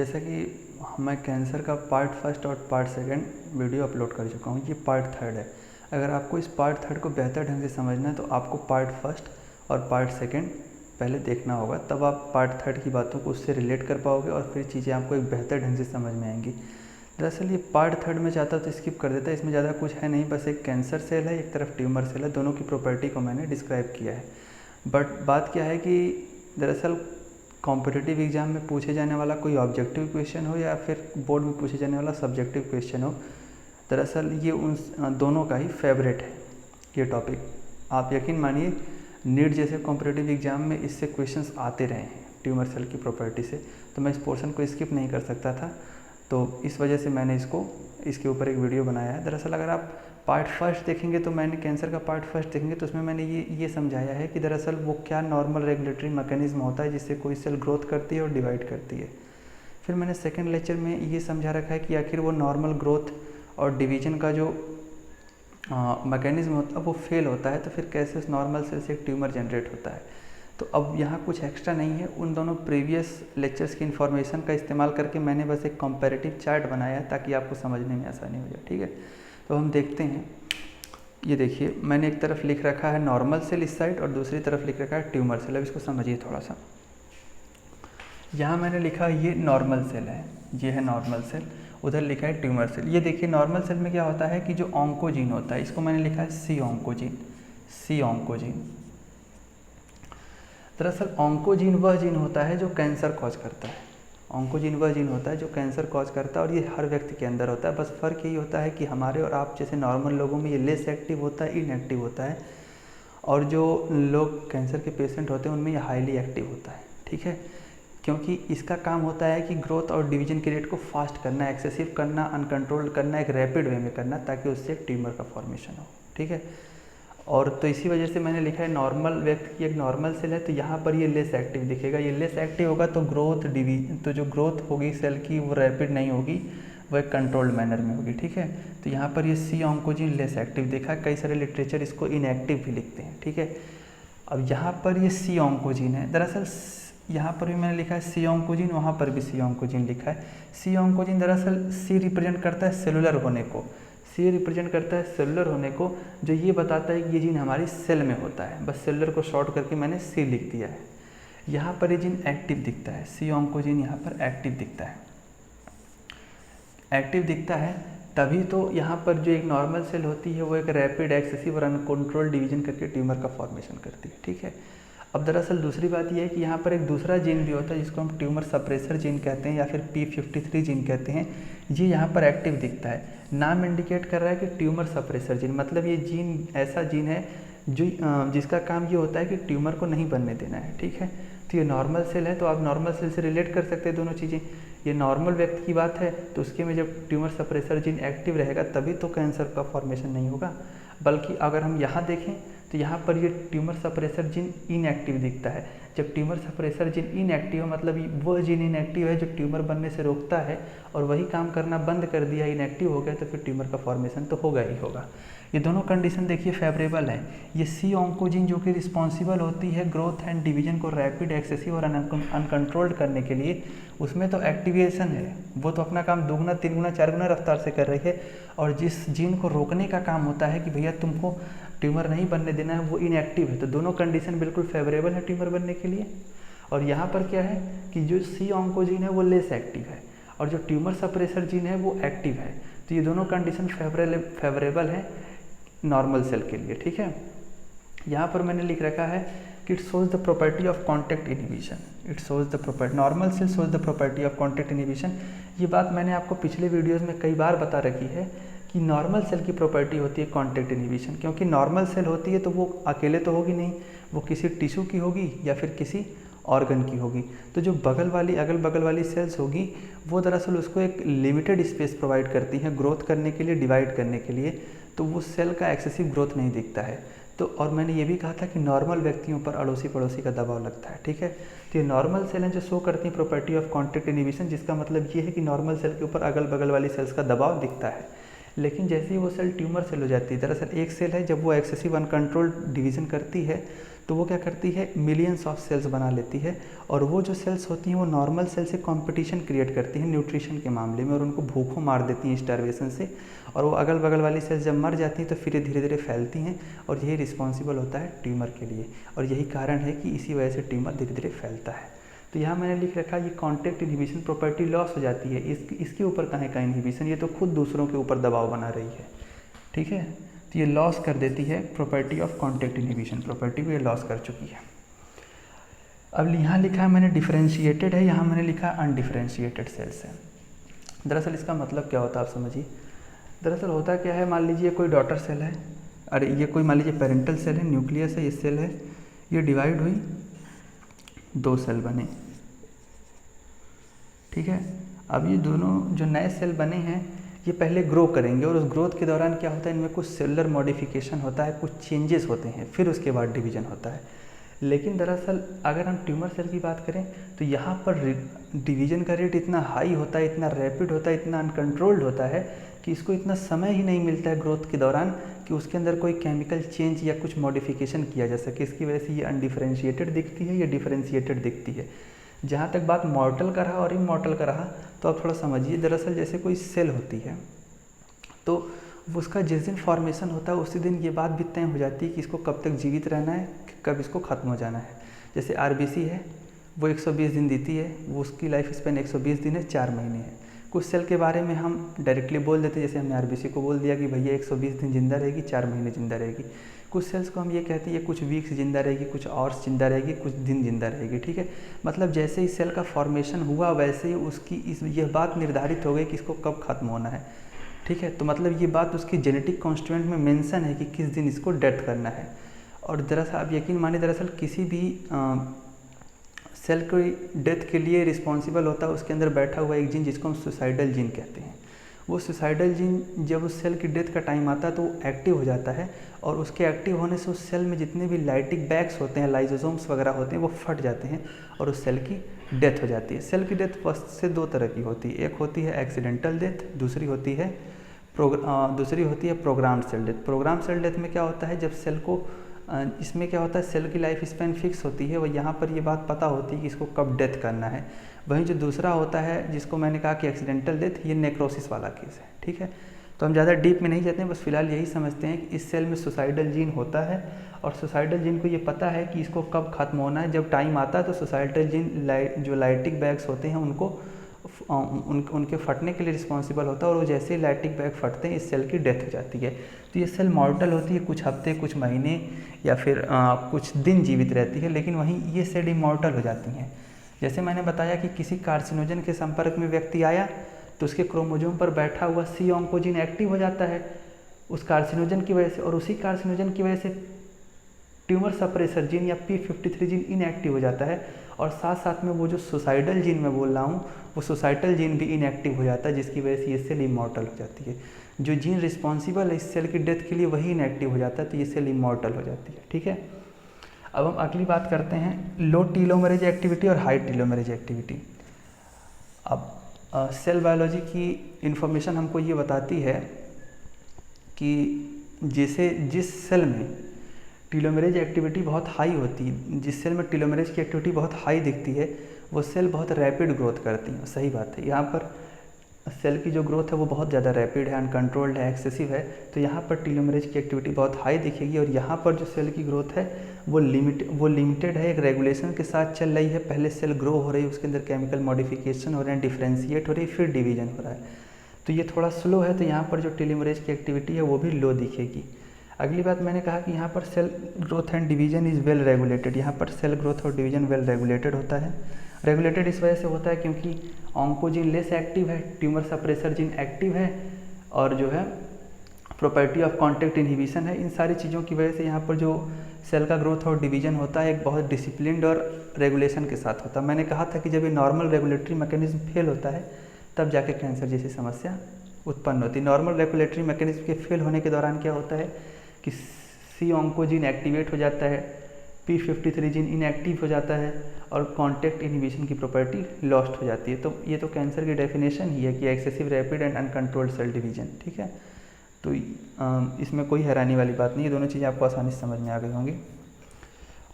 जैसा कि मैं कैंसर का पार्ट फर्स्ट और पार्ट सेकंड वीडियो अपलोड कर चुका हूँ, ये पार्ट थर्ड है। अगर आपको इस पार्ट थर्ड को बेहतर ढंग से समझना है तो आपको पार्ट फर्स्ट और पार्ट सेकंड पहले देखना होगा, तब आप पार्ट थर्ड की बातों को उससे रिलेट कर पाओगे और फिर चीज़ें आपको एक बेहतर ढंग से समझ में आएंगी। दरअसल ये पार्ट थर्ड में चाहता तो स्किप कर देता, इसमें ज़्यादा कुछ है नहीं, बस एक कैंसर सेल है, एक तरफ ट्यूमर सेल है, दोनों की प्रॉपर्टी को मैंने डिस्क्राइब किया है। बट बात क्या है कि दरअसल कॉम्पिटिटिव एग्ज़ाम में पूछे जाने वाला कोई ऑब्जेक्टिव क्वेश्चन हो या फिर बोर्ड में पूछे जाने वाला सब्जेक्टिव क्वेश्चन हो, दरअसल ये उन दोनों का ही फेवरेट है ये टॉपिक। आप यकीन मानिए नीट जैसे कॉम्पिटिटिव एग्ज़ाम में इससे क्वेश्चंस आते रहे हैं ट्यूमर सेल की प्रॉपर्टी से, तो मैं इस पोर्शन को स्किप नहीं कर सकता था, तो इस वजह से मैंने इसके ऊपर एक वीडियो बनाया है। दरअसल अगर आप पार्ट फर्स्ट देखेंगे तो मैंने कैंसर का पार्ट फर्स्ट देखेंगे तो उसमें मैंने ये समझाया है कि दरअसल वो क्या नॉर्मल रेगुलेटरी मैकेनिज्म होता है जिससे कोई सेल ग्रोथ करती है और डिवाइड करती है। फिर मैंने सेकंड लेक्चर में ये समझा रखा है कि आखिर वो नॉर्मल ग्रोथ और डिवीजन का जो मैकेनिज्म होता है वो फेल होता है तो फिर कैसे उस नॉर्मल सेल से एक ट्यूमर जनरेट होता है। तो अब यहाँ कुछ एक्स्ट्रा नहीं है, उन दोनों प्रीवियस लेक्चर्स की इन्फॉर्मेशन का इस्तेमाल करके मैंने बस एक कंपैरेटिव चार्ट बनाया है ताकि आपको समझने में आसानी हो जाए। ठीक है, तो हम देखते हैं। ये देखिए मैंने एक तरफ लिख रखा है नॉर्मल सेल इस साइड और दूसरी तरफ लिख रखा है ट्यूमर सेल। अब इसको समझिए थोड़ा सा। यहाँ मैंने लिखा ये नॉर्मल सेल है, ये है नॉर्मल सेल, उधर लिखा है ट्यूमर सेल। ये देखिए नॉर्मल सेल में क्या होता है कि जो ऑन्कोजीन होता है, इसको मैंने लिखा है सी ऑन्कोजीन, सी ऑन्कोजीन। दरअसल ऑन्कोजीन वह जीन होता है जो कैंसर कॉज करता है, ऑन्कोजीन वह जीन होता है जो कैंसर कॉज करता है और ये हर व्यक्ति के अंदर होता है। बस फ़र्क यही होता है कि हमारे और आप जैसे नॉर्मल लोगों में ये लेस एक्टिव होता है, इनएक्टिव होता है, और जो लोग कैंसर के पेशेंट होते हैं उनमें ये हाईली एक्टिव होता है। ठीक है, क्योंकि इसका काम होता है कि ग्रोथ और डिवीजन के रेट को फास्ट करना, एक्सेसिव करना, अनकंट्रोल्ड करना, एक रैपिड वे में करना ताकि उससे एक ट्यूमर का फॉर्मेशन हो। ठीक है, और तो इसी वजह से मैंने लिखा है नॉर्मल व्यक्ति की एक नॉर्मल सेल है तो यहाँ पर ये लेस एक्टिव दिखेगा। ये लेस एक्टिव होगा तो तो जो ग्रोथ होगी सेल की वो रैपिड नहीं होगी, वो एक कंट्रोल्ड मैनर में होगी। ठीक है, तो यहाँ पर ये सी ऑन्कोजीन लेस एक्टिव देखा, कई सारे लिटरेचर इसको इनएक्टिव भी लिखते हैं। ठीक है, अब यहाँ पर ये सी ऑन्कोजीन है, दरअसल यहाँ पर भी मैंने लिखा है सी ऑन्कोजीन, वहाँ पर भी सी ऑन्कोजीन लिखा है। सी ऑन्कोजीन दरअसल सी रिप्रेजेंट करता है सेलुलर होने को, सी रिप्रेजेंट करता है सेलुलर होने को, जो ये बताता है कि ये जीन हमारी सेल में होता है। बस सेलुलर को शॉर्ट करके मैंने सी लिख दिया है। यहाँ पर ये जीन एक्टिव दिखता है, सी ऑन्कोजीन यहाँ पर एक्टिव दिखता है, एक्टिव दिखता है तभी तो यहाँ पर जो एक नॉर्मल सेल होती है वो एक रैपिड, एक्सेसिव और अनकंट्रोल्ड डिवीजन करके ट्यूमर का फॉर्मेशन करती है। ठीक है, अब दरअसल दूसरी बात यह है कि यहाँ पर एक दूसरा जीन भी होता है जिसको हम ट्यूमर सप्रेसर जीन कहते हैं या फिर P53 जीन कहते हैं। ये यहाँ पर एक्टिव दिखता है, नाम इंडिकेट कर रहा है कि ट्यूमर सप्रेसर जीन, मतलब ये जीन ऐसा जीन है जो जिसका काम ये होता है कि ट्यूमर को नहीं बनने देना है। ठीक है, तो ये नॉर्मल सेल है तो आप नॉर्मल सेल से रिलेट कर सकते हैं दोनों चीज़ें। ये नॉर्मल व्यक्ति की बात है तो उसके में जब ट्यूमर सप्रेसर जीन एक्टिव रहेगा तभी तो कैंसर का फॉर्मेशन नहीं होगा। बल्कि अगर हम यहाँ देखें तो यहाँ पर ये ट्यूमर सप्रेसर जीन इनएक्टिव दिखता है। जब ट्यूमर सप्रेसर जीन इनएक्टिव है मतलब वह जीन इनएक्टिव है जो ट्यूमर बनने से रोकता है, और वही काम करना बंद कर दिया, इनएक्टिव हो गया, तो फिर ट्यूमर का फॉर्मेशन तो होगा ही होगा। ये दोनों कंडीशन देखिए फेवरेबल है। ये सी ऑन्कोजीन जो कि रिस्पॉन्सिबल होती है ग्रोथ एंड डिवीजन को रैपिड, एक्सेसिव और अनकंट्रोल्ड करने के लिए, उसमें तो एक्टिवेशन है, वो तो अपना काम 2 गुना 3 गुना 4 गुना रफ्तार से कर रही है। और जिस जीन को रोकने का काम होता है कि भैया तुमको ट्यूमर नहीं बनने देना है, वो इनएक्टिव है। तो दोनों कंडीशन बिल्कुल फेवरेबल है ट्यूमर बनने के लिए। और यहाँ पर क्या है कि जो सी ऑन्कोजीन है वो लेस एक्टिव है और जो ट्यूमर सप्रेसर जीन है वो एक्टिव है। तो ये दोनों कंडीशन फेवरेबल है नॉर्मल सेल के लिए। ठीक है, यहाँ पर मैंने लिख रखा है कि it shows the property of contact inhibition, it shows the property, normal cell shows the property of contact inhibition. ये बात मैंने आपको पिछले वीडियोज़ में कई बार बता रखी है कि नॉर्मल सेल की प्रॉपर्टी होती है कॉन्टैक्ट इनहिबिशन, क्योंकि नॉर्मल सेल होती है तो वो अकेले तो होगी नहीं, वो किसी टिश्यू की होगी या फिर किसी ऑर्गन की होगी। तो जो अगल बगल वाली सेल्स होगी वो दरअसल उसको एक लिमिटेड स्पेस प्रोवाइड करती हैं ग्रोथ करने के लिए, डिवाइड करने के लिए, तो वो सेल का एक्सेसिव ग्रोथ नहीं दिखता है। तो और मैंने ये भी कहा था कि नॉर्मल व्यक्तियों पर अड़ोसी पड़ोसी का दबाव लगता है। ठीक है, तो ये नॉर्मल सेल हैं जो शो करती हैं प्रॉपर्टी ऑफ कॉन्टैक्ट इनहिबिशन, जिसका मतलब ये है कि नॉर्मल सेल के ऊपर अगल बगल वाली सेल्स का दबाव दिखता है। लेकिन जैसे ही वो सेल ट्यूमर सेल हो जाती है, दरअसल एक सेल है जब वो एक्सेसिव अनकंट्रोल्ड डिवीज़न करती है तो वो क्या करती है, मिलियंस ऑफ सेल्स बना लेती है, और वो जो सेल्स होती हैं वो नॉर्मल सेल से कंपटीशन क्रिएट करती हैं न्यूट्रिशन के मामले में, और उनको भूखों मार देती हैं स्टारवेशन से, और वो अगल बगल वाली सेल्स जब मर जाती हैं तो फिर धीरे धीरे फैलती हैं, और यही रिस्पॉन्सिबल होता है ट्यूमर के लिए, और यही कारण है कि इसी वजह से ट्यूमर धीरे धीरे फैलता है। तो यहाँ मैंने लिख रखा ये कॉन्टैक्ट इनहिबिशन प्रॉपर्टी लॉस हो जाती है, इसके ऊपर कहाँ का इनहिबिशन, ये तो खुद दूसरों के ऊपर दबाव बना रही है, ठीक है। तो ये लॉस कर देती है property of contact inhibition, property को ये लॉस कर चुकी है। अब यहाँ लिखा है मैंने डिफरेंशिएटेड है, यहाँ मैंने लिखा अनडिफरेंशिएटेड सेल्स है। दरअसल इसका मतलब क्या होता है आप समझिए। दरअसल होता क्या है, मान लीजिए कोई डॉटर सेल है, अरे ये कोई मान लीजिए पेरेंटल सेल है, न्यूक्लियस है, ये सेल है, ये डिवाइड हुई, 2 सेल बने, ठीक है। अब ये दोनों जो नए सेल बने हैं ये पहले ग्रो करेंगे, और उस ग्रोथ के दौरान क्या होता है, इनमें कुछ सेलुलर मॉडिफिकेशन होता है, कुछ चेंजेस होते हैं, फिर उसके बाद डिवीजन होता है। लेकिन दरअसल अगर हम ट्यूमर सेल की बात करें तो यहाँ पर डिवीजन का रेट इतना हाई होता है, इतना रैपिड होता है, इतना अनकंट्रोल्ड होता है कि इसको इतना समय ही नहीं मिलता है ग्रोथ के दौरान कि उसके अंदर कोई केमिकल चेंज या कुछ मॉडिफिकेशन किया जा सके। इसकी वजह से ये अनडिफरेंशिएटेड दिखती है, ये डिफरेंशिएटेड दिखती है। जहाँ तक बात मॉर्टल का रहा और इमॉर्टल का रहा तो आप थोड़ा समझिए। दरअसल जैसे कोई सेल होती है तो उसका जिस दिन फॉर्मेशन होता है उसी दिन ये बात भी तय हो जाती है कि इसको कब तक जीवित रहना है, कब इसको ख़त्म हो जाना है। जैसे आरबीसी है वो 120 दिन देती है, वो उसकी लाइफ स्पेन 120 दिन है, 4 महीने है। कुछ सेल के बारे में हम डायरेक्टली बोल देते हैं, जैसे हमने आरबीसी को बोल दिया कि भैया 120 दिन जिंदा रहेगी, 4 महीने जिंदा रहेगी। कुछ सेल्स को हम ये कहते हैं ये कुछ वीक्स जिंदा रहेगी, कुछ आवर्स जिंदा रहेगी, कुछ दिन जिंदा रहेगी, ठीक है। मतलब जैसे ही सेल का फॉर्मेशन हुआ वैसे ही उसकी यह बात निर्धारित हो गई कि इसको कब खत्म होना है, ठीक है। तो मतलब ये बात उसकी जेनेटिक कॉन्स्टिट्यूएंट में मेंशन है कि किस दिन इसको डेथ करना है। और दरअसल आप यकीन मानिए, दरअसल किसी भी सेल की डेथ के लिए रिस्पॉन्सिबल होता है उसके अंदर बैठा हुआ एक जीन जिसको हम सुसाइडल जीन कहते हैं। वो सुसाइडल जीन जब उस सेल की डेथ का टाइम आता है तो वो एक्टिव हो जाता है, और उसके एक्टिव होने से उस सेल में जितने भी लाइटिक बैग्स होते हैं, लाइसोसोम्स वगैरह होते हैं, वो फट जाते हैं और उस सेल की डेथ हो जाती है। सेल की डेथ फर्स्ट से 2 तरह की होती है, एक होती है एक्सीडेंटल डेथ, दूसरी होती है programmed cell death. Programme cell death में क्या होता है, जब सेल को इसमें क्या होता है, सेल की लाइफ स्पैन फिक्स होती है, और यहाँ पर ये बात पता होती है कि इसको कब डेथ करना है। वहीं जो दूसरा होता है जिसको मैंने कहा कि एक्सीडेंटल डेथ, ये नेक्रोसिस वाला केस है, ठीक है। तो हम ज़्यादा डीप में नहीं जाते हैं, बस फिलहाल यही समझते हैं कि इस सेल में सुसाइडल जीन होता है, और सुसाइडल जीन को ये पता है कि इसको कब खत्म होना है। जब टाइम आता है तो सुसाइडल जीन जो लाइटिक बैग्स होते हैं उनको उनके फटने के लिए रिस्पॉन्सिबल होता है, और वो जैसे ही लाइटिक बैग फटते हैं इस सेल की डेथ हो जाती है। तो ये सेल मॉर्टल होती है, कुछ हफ्ते, कुछ महीने या फिर कुछ दिन जीवित रहती है, लेकिन वहीं ये सेल इमॉर्टल हो जाती हैं। जैसे मैंने बताया कि किसी कार्सिनोजन के संपर्क में व्यक्ति आया तो उसके क्रोमोसोम पर बैठा हुआ सी ऑन्कोजीन एक्टिव हो जाता है उस कार्सिनोजन की वजह से, और उसी कार्सिनोजन की वजह से ट्यूमर सप्रेसर जीन या P53 जीन इनएक्टिव हो जाता है, और साथ साथ में वो जो सुसाइडल जीन मैं बोल रहा हूँ वो सुसाइडल जीन भी इनएक्टिव हो जाता है, जिसकी वजह से ये सेल इमॉर्टल हो जाती है। जो जीन रिस्पॉन्सिबल है इस सेल की डेथ के लिए वही इनएक्टिव हो जाता है, तो ये सेल इमॉर्टल हो जाती है, ठीक है। अब हम अगली बात करते हैं लो टीलोमेरेज एक्टिविटी और हाई टीलोमेरेज एक्टिविटी। अब सेल बायोलॉजी की इन्फॉर्मेशन हमको ये बताती है कि जिस सेल में टीलोमेरेज एक्टिविटी बहुत हाई होती है, जिस सेल में टीलोमेरेज की एक्टिविटी बहुत हाई दिखती है वो सेल बहुत रैपिड ग्रोथ करती है। सही बात है, यहाँ पर सेल की जो ग्रोथ है वो बहुत ज़्यादा रैपिड है, अनकंट्रोल्ड है, एक्सेसिव है, तो यहाँ पर टीलोमेरेज की एक्टिविटी बहुत हाई दिखेगी। और यहाँ पर जो सेल की ग्रोथ है वो लिमिटेड है, एक रेगुलेशन के साथ चल रही है। पहले सेल ग्रो हो रही है, उसके अंदर केमिकल मॉडिफिकेशन हो रहे हैं, डिफ्रेंशिएट हो रही है, फिर डिवीजन हो रहा है, तो ये थोड़ा स्लो है, तो यहाँ पर जो टीलोमेरेज की एक्टिविटी है वो भी लो दिखेगी। अगली बात मैंने कहा कि यहाँ पर cell growth and division is well regulated. यहाँ पर सेल ग्रोथ और डिवीजन वेल रेगुलेटेड होता है। रेगुलेटेड इस वजह से होता है क्योंकि ऑन्कोजीन लेस एक्टिव है, ट्यूमर सप्रेसर जीन एक्टिव है, और जो है प्रॉपर्टी ऑफ कॉन्टैक्ट इनहिबिशन है। इन सारी चीज़ों की वजह से यहाँ पर जो सेल का ग्रोथ और डिवीजन होता है एक बहुत डिसिप्लिन्ड और रेगुलेशन के साथ होता है। मैंने कहा था कि जब ये नॉर्मल रेगुलेटरी मैकेनिज्म फेल होता है तब जाके कैंसर जैसी समस्या उत्पन्न होती है। नॉर्मल रेगुलेटरी मैकेनिज्म के फेल होने के दौरान क्या होता है कि सी ऑन्कोजीन एक्टिवेट हो जाता है, P53 जीन इनएक्टिव हो जाता है, और कॉन्टैक्ट इनहिबिशन की प्रॉपर्टी लॉस्ट हो जाती है। तो ये तो कैंसर की डेफिनेशन ही है कि excessive rapid and uncontrolled cell division, ठीक है। तो इसमें कोई हैरानी वाली बात नहीं है, दोनों चीज़ें आपको आसानी से समझ में आ गई होंगी।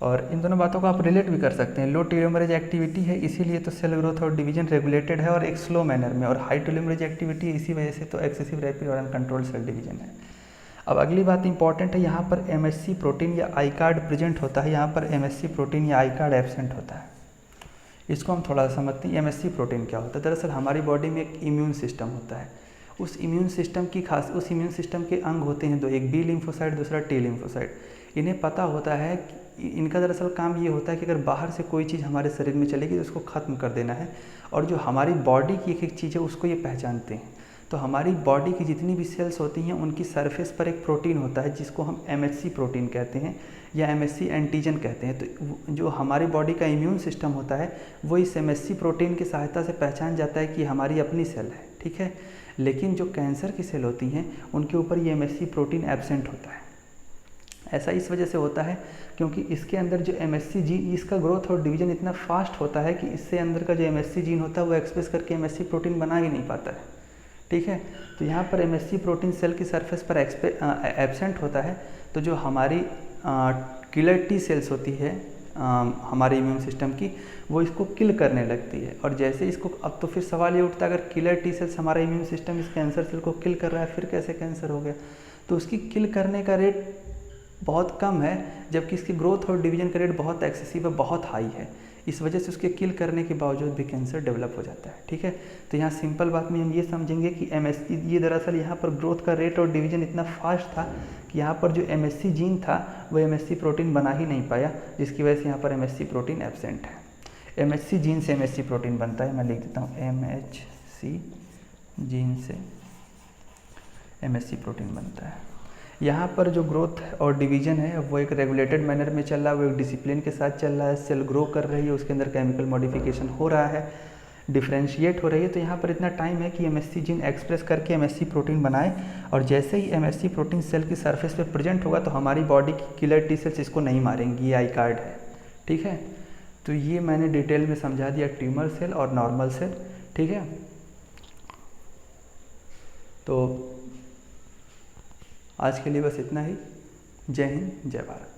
और इन दोनों बातों को आप रिलेट भी कर सकते हैं। लो टेलोमरेज एक्टिविटी है इसीलिए तो सेल ग्रोथ और डिवीजन रेगुलेटेड है और एक स्लो मैनर में, और हाई टेलोमरेज एक्टिविटी है इसी वजह से तो एक्सेसिव रैपिड और अनकंट्रोल्ड सेल डिवीजन है। अब अगली बात इंपॉर्टेंट है, यहाँ पर MHC प्रोटीन या आई कार्ड प्रेजेंट होता है, यहाँ पर MHC प्रोटीन या आई कार्ड एब्सेंट होता है। इसको हम थोड़ा सा समझते हैं। MHC प्रोटीन क्या होता है? दरअसल हमारी बॉडी में एक इम्यून सिस्टम होता है। उस इम्यून सिस्टम के अंग होते हैं दो, एक बी लिम्फोसाइट, दूसरा टी लिम्फोसाइट। इन्हें पता होता है कि इनका दरअसल काम ये होता है कि अगर बाहर से कोई चीज़ हमारे शरीर में चलेगी तो उसको ख़त्म कर देना है, और जो हमारी बॉडी की एक चीज़ है उसको ये पहचानते हैं। तो हमारी बॉडी की जितनी भी सेल्स होती हैं उनकी सरफेस पर एक प्रोटीन होता है जिसको हम MHC प्रोटीन कहते हैं या MHC एंटीजन कहते हैं। तो जो हमारी बॉडी का इम्यून सिस्टम होता है वो इस MHC प्रोटीन की सहायता से पहचान जाता है कि हमारी अपनी सेल है, ठीक है। लेकिन जो कैंसर की सेल होती हैं उनके ऊपर ये MHC प्रोटीन एब्सेंट होता है। ऐसा इस वजह से होता है क्योंकि इसके अंदर जो MHC जीन, इसका ग्रोथ और डिवीजन इतना फास्ट होता है कि इससे अंदर का जो MHC जीन होता है वो एक्सप्रेस करके MHC प्रोटीन बना ही नहीं पाता है, ठीक है। तो यहाँ पर MHC प्रोटीन सेल की सरफेस पर एब्सेंट होता है। तो जो हमारी किलर टी सेल्स होती है हमारे इम्यून सिस्टम की, वो इसको किल करने लगती है। और जैसे इसको, अब तो फिर सवाल ये उठता है अगर किलर टी सेल्स हमारा इम्यून सिस्टम इस कैंसर सेल को किल कर रहा है, फिर कैसे कैंसर हो गया? तो उसकी किल करने का रेट बहुत कम है, जबकि इसकी ग्रोथ और डिवीजन का रेट बहुत एक्सेसिव है, बहुत हाई है। इस वजह से उसके किल करने के बावजूद भी कैंसर डेवलप हो जाता है, ठीक है। तो यहाँ सिंपल बात में हम ये समझेंगे कि MHC, ये दरअसल यहाँ पर ग्रोथ का रेट और डिवीजन इतना फास्ट था कि यहाँ पर जो MHC जीन था वो MHC प्रोटीन बना ही नहीं पाया, जिसकी वजह से यहाँ पर MHC प्रोटीन एब्सेंट है। MHC जीन से MHC प्रोटीन बनता है, मैं लिख देता हूँ, MHC जीन से MHC प्रोटीन बनता है। यहाँ पर जो ग्रोथ और डिवीजन है वो एक रेगुलेटेड मैनर में चल रहा है, वो एक डिसिप्लिन के साथ चल रहा है। सेल ग्रो कर रही है, उसके अंदर केमिकल मॉडिफिकेशन हो रहा है, डिफ्रेंशिएट हो रही है। तो यहाँ पर इतना टाइम है कि MHC जीन एक्सप्रेस करके MHC प्रोटीन बनाए, और जैसे ही MHC प्रोटीन सेल की सरफेस पे प्रेजेंट होगा तो हमारी बॉडी की किलर टी सेल्स इसको नहीं मारेंगी, ये आई कार्ड है, ठीक है। तो ये मैंने डिटेल में समझा दिया ट्यूमर सेल और नॉर्मल सेल, ठीक है। तो आज के लिए बस इतना ही। जय हिंद, जय भारत।